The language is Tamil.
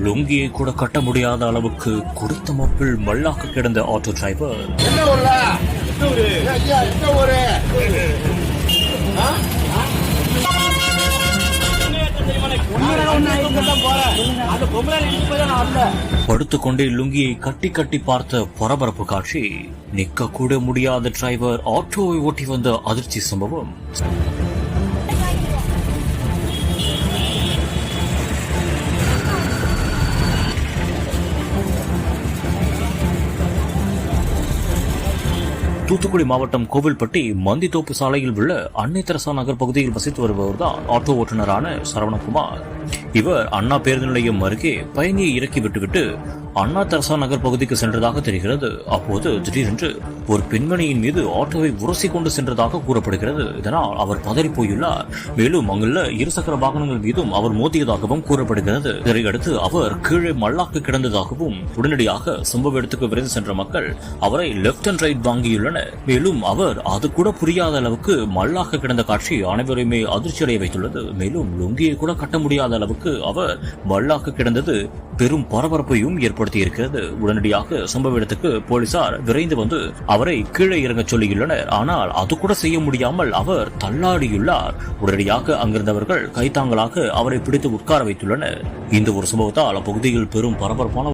லுங்கியை கூட கட்ட முடியாத அளவுக்கு குடித்த மப்பில் மல்லாக்க கிடந்த ஆட்டோ டிரைவர். படுத்துக்கொண்டே லுங்கியை கட்டி கட்டி பார்த்த பரபரப்பு காட்சி. நிக்க கூட முடியாத டிரைவர் ஆட்டோவை ஓட்டி வந்த அதிர்ச்சி சம்பவம். தூத்துக்குடி மாவட்டம் கோவில்பட்டி மந்தித்தோப்பு சாலையில் உள்ள அன்னை தெரசா நகர் பகுதியில் வசித்து வருபவர்தான் ஆட்டோ ஓட்டுநரான சரவணகுமார். இவர் அண்ணா பேருந்து நிலையம் அருகே பயணியை இறக்கி விட்டுவிட்டு அண்ணா தெரசா நகர் பகுதிக்கு சென்றதாக தெரிகிறது. அப்போது திடீரென்று ஒரு பெண்மணியின் மீது ஆட்டோவை உரசி கொண்டு சென்றதாக கூறப்படுகிறது. இதனால் அவர் பதறி போயுள்ளார். மேலும் அங்குள்ள இருசக்கர வாகனங்கள் மீதும் அவர் மோதியதாகவும் கூறப்படுகிறது. இதையடுத்து அவர் கீழே மல்லாக்க கிடந்ததாகவும் உடனடியாக சம்பவ இடத்துக்கு விரைந்து சென்ற மக்கள் அவரை லெப்ட் அண்ட் ரைட் வாங்கியுள்ளனர். மேலும் அவர் அது கூட புரியாத அளவுக்கு மல்லாக்க கிடந்த காட்சி அனைவருமே அதிர்ச்சியடைய வைத்துள்ளது. மேலும் லுங்கியை கூட கட்ட முடியாத அளவுக்கு அவர் மல்லாக்க கிடந்தது பெரும் பரபரப்பையும் ஏற்படுத்தியிருக்கிறது. உடனடியாக சம்பவ இடத்துக்கு போலீசார் விரைந்து வந்து அவரை கீழே இறங்க சொல்லியுள்ளனர். ஆனால் அது கூட செய்ய முடியாமல் அவர் தள்ளாடியுள்ளார். உடனடியாக அங்கிருந்தவர்கள் கைத்தாங்களாக அவரை பிடித்து உட்கார வைத்துள்ளனர். இந்த ஒரு சம்பவத்தால் அப்பகுதியில் பெரும் பரபரப்பான